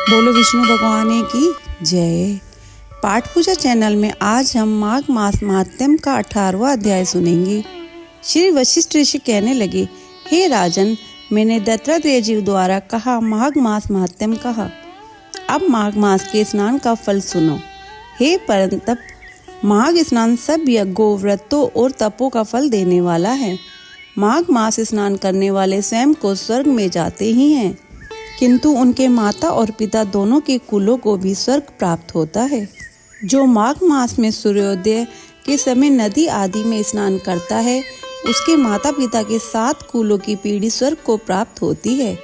बोलो विष्णु भगवान की जय। पाठ पूजा चैनल में आज हम माघ मास महात्म्य का 18वां अध्याय सुनेंगे। श्री वशिष्ठ ऋषि कहने लगे, हे राजन, मैंने दत्तात्रेय जी द्वारा कहा माघ मास महात्म्य कहा। अब माघ मास के स्नान का फल सुनो। हे परंतप, माघ स्नान सब यज्ञों, व्रतों और तपों का फल देने वाला है। माघ मास स्नान करने वाले स्वयं को स्वर्ग में जाते ही हैं, किंतु उनके माता और पिता दोनों के कुलों को भी स्वर्ग प्राप्त होता है। जो माघ मास में सूर्योदय के समय नदी आदि में स्नान करता है, उसके माता पिता के 7 कुलों की पीढ़ी स्वर्ग को प्राप्त होती है।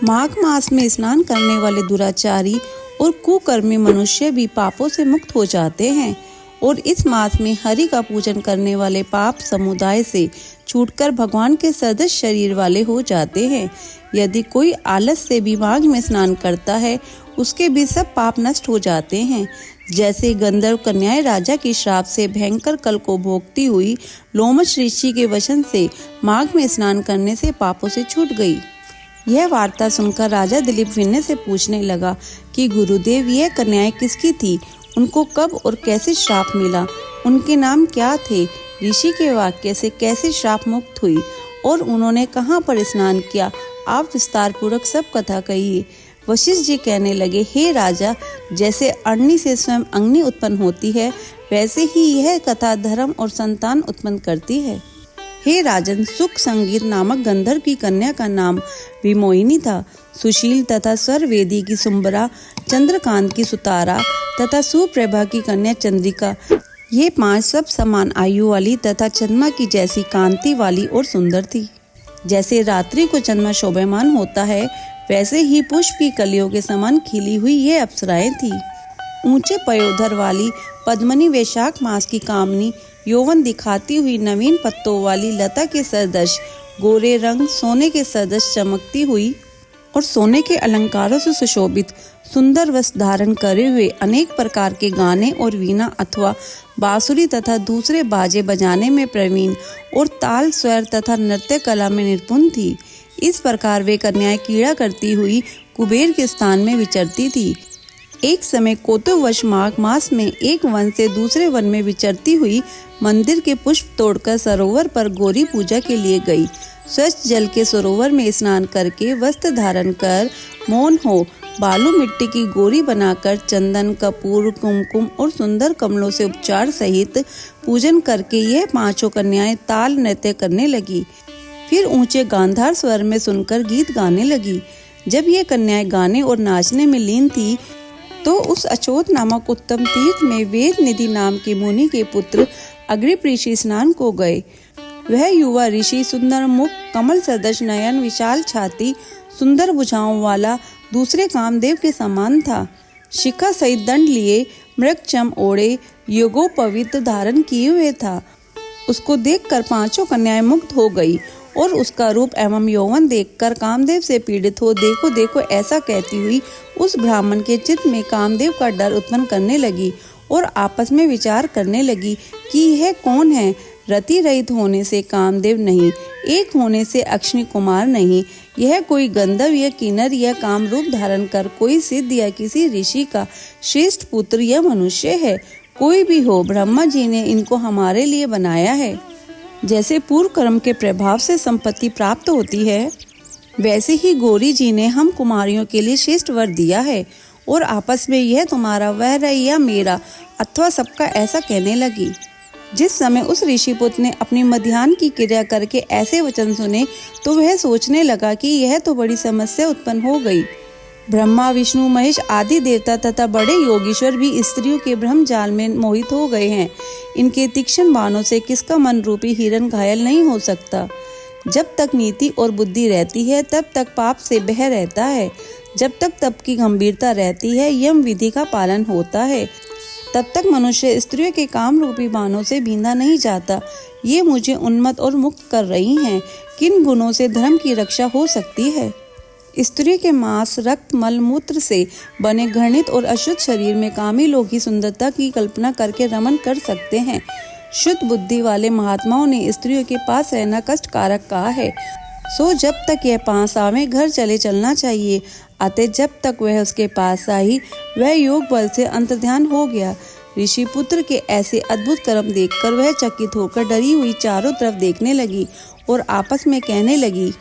माघ मास में स्नान करने वाले दुराचारी और कुकर्मी मनुष्य भी पापों से मुक्त हो जाते हैं और इस मास में हरि का पूजन करने वाले पाप समुदाय से छूटकर भगवान के सदस्य शरीर वाले हो जाते हैं। यदि कोई आलस से भी माघ में स्नान करता है, उसके भी सब पाप नष्ट हो जाते हैं। जैसे गंधर्व कन्याएं राजा की श्राप से भयंकर कल को भोगती हुई लोमश ऋषि के वचन से माघ में स्नान करने से पापों से छूट गई। यह वार्ता सुनकर राजा दिलीप विनय से पूछने लगा कि गुरुदेव, यह कन्याएं किसकी थी? उनको कब और कैसे श्राप मिला? उनके नाम क्या थे? ऋषि के वाक्य से कैसे श्राप मुक्त हुई और उन्होंने कहाँ पर स्नान किया? आप विस्तार पूर्वक सब कथा कहिए। वशिष्ठ जी कहने लगे, हे राजा, जैसे अग्नि से स्वयं अग्नि उत्पन्न होती है, वैसे ही यह कथा धर्म और संतान उत्पन्न करती है। हे राजन, सुख संगीत नामक गंधर्व की कन्या का नाम विमोहिनी था। सुशील तथा स्वरवेदी की सुंबरा, चंद्रकांत की सुतारा तथा सुप्रभा की कन्या चंद्रिका, ये 5 सब समान आयु वाली तथा चंद्रमा की जैसी कांति वाली और सुंदर थी। जैसे रात्रि को चंद्रमा शोभायमान होता है, वैसे ही पुष्प की कलियों के समान खिली हुई ये अप्सराएं थी। ऊंचे पयोधर वाली पद्मनी, वैशाख मास की कामनी, यौवन दिखाती हुई नवीन पत्तों वाली लता के सदृश गोरे रंग, सोने के सदृश चमकती हुई और सोने के अलंकारों से सुशोभित सुंदर वस्त्र धारण करे हुए, अनेक प्रकार के गाने और वीणा अथवा बांसुरी तथा दूसरे बाजे बजाने में प्रवीण और ताल, स्वर तथा नृत्य कला में निपुण थी। इस प्रकार वे कन्याएं क्रीड़ा करती हुई कुबेर के स्थान में विचरती थी। एक समय कौतुकवश माघ मास में एक वन से दूसरे वन में विचरती हुई मंदिर के पुष्प तोड़कर सरोवर पर गौरी पूजा के लिए गई। स्वच्छ जल के सरोवर में स्नान करके वस्त्र धारण कर मौन हो बालू मिट्टी की गौरी बनाकर चंदन, कपूर, कुमकुम और सुंदर कमलों से उपचार सहित पूजन करके यह 5 कन्याएं ताल नृत्य करने लगी। फिर ऊंचे गांधार स्वर में सुनकर गीत गाने लगी। जब ये कन्याएं गाने और नाचने में लीन थी, तो उस अचोत नामक उत्तम तीर्थ में वेद निधि नाम के मुनि के पुत्र अग्रिप ऋषि स्नान को गए। वह युवा ऋषि सुंदर मुख, कमल सदृश नयन, विशाल छाती, सुंदर भुजाओं वाला दूसरे कामदेव के समान था। शिखा सहित दंड लिए, मृगचम ओढ़े, योगोपवीत धारण किए हुए था। उसको देखकर 5 कन्याएं मुग्ध हो गई और उसका रूप एवं यौवन देखकर कामदेव से पीड़ित हो देखो देखो ऐसा कहती हुई उस ब्राह्मण के चित्त में कामदेव का डर उत्पन्न करने लगी और आपस में विचार करने लगी कि यह कौन है। रति रहित होने से कामदेव नहीं, एक होने से अक्षनी कुमार नहीं, यह कोई गंधर्व या किन्नर या काम रूप धारण कर कोई सिद्ध या किसी ऋषि का श्रेष्ठ पुत्र या मनुष्य है। कोई भी हो, ब्रह्मा जी ने इनको हमारे लिए बनाया है। जैसे पूर्व कर्म के प्रभाव से संपत्ति प्राप्त होती है, वैसे ही गौरी जी ने हम कुमारियों के लिए श्रेष्ठ वर दिया है और आपस में यह तुम्हारा, वह रही या मेरा अथवा सबका, ऐसा कहने लगी। जिस समय उस ऋषि पुत्र ने अपनी मध्याह्न की क्रिया करके ऐसे वचन सुने, तो वह सोचने लगा कि यह तो बड़ी समस्या उत्पन्न हो गई। ब्रह्मा, विष्णु, महेश आदि देवता तथा बड़े योगीश्वर भी स्त्रियों के ब्रह्म जाल में मोहित हो गए हैं। इनके तीक्ष्ण बाणों से किसका मन रूपी हिरण घायल नहीं हो सकता। जब तक नीति और बुद्धि रहती है, तब तक पाप से बह रहता है। जब तक तप की गंभीरता रहती है, यम विधि का पालन होता है, तब तक मनुष्य स्त्रियों के काम रूपी बाणों से बींधा नहीं जाता। ये मुझे उन्मत्त और मुक्त कर रही हैं। किन गुणों से धर्म की रक्षा हो सकती है? स्त्री के मांस, रक्त, मल मूत्र से बने घृणित और अशुद्ध शरीर में कामी लोग ही सुंदरता की कल्पना करके रमन कर सकते हैं। शुद्ध बुद्धि वाले महात्माओं ने स्त्रियों के पास रहना कष्टकारक कहा है सो जब तक यह पास आवे घर चले चलना चाहिए। अतः जब तक वह उसके पास आई वह योग बल से अंतर्ध्यान हो गया। ऋषि पुत्र के ऐसे अद्भुत कर्म देखकर वह चकित होकर डरी हुई चारों तरफ देखने लगी और आपस में कहने लगी,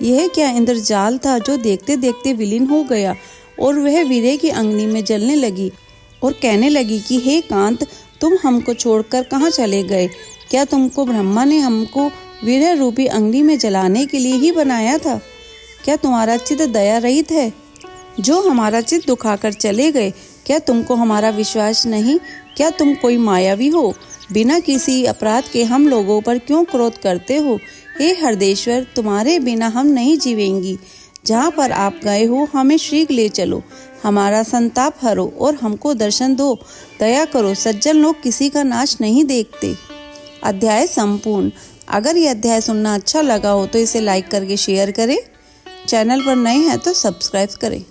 यह क्या इंद्रजाल था जो देखते देखते विलीन हो गया। और वह वीर्य की अग्नि में जलने लगी और कहने लगी कि हे कांत, तुम हमको छोड़कर कहाँ चले गए? क्या तुमको ब्रह्मा ने हमको वीर्य रूपी अग्नि में जलाने के लिए ही बनाया था? क्या तुम्हारा चित्त दया रहित है जो हमारा चित्त दुखाकर चले गए? क्या तुमको हमारा विश्वास नहीं? क्या तुम कोई मायावी हो? बिना किसी अपराध के हम लोगों पर क्यों क्रोध करते हो? हे हरदेश्वर, तुम्हारे बिना हम नहीं जीवेंगी। जहाँ पर आप गए हो हमें शीघ्र ले चलो, हमारा संताप हरो और हमको दर्शन दो। दया करो, सज्जन लोग किसी का नाश नहीं देखते। अध्याय संपूर्ण। अगर ये अध्याय सुनना अच्छा लगा हो तो इसे लाइक करके शेयर करें। चैनल पर नए हैं तो सब्सक्राइब करें।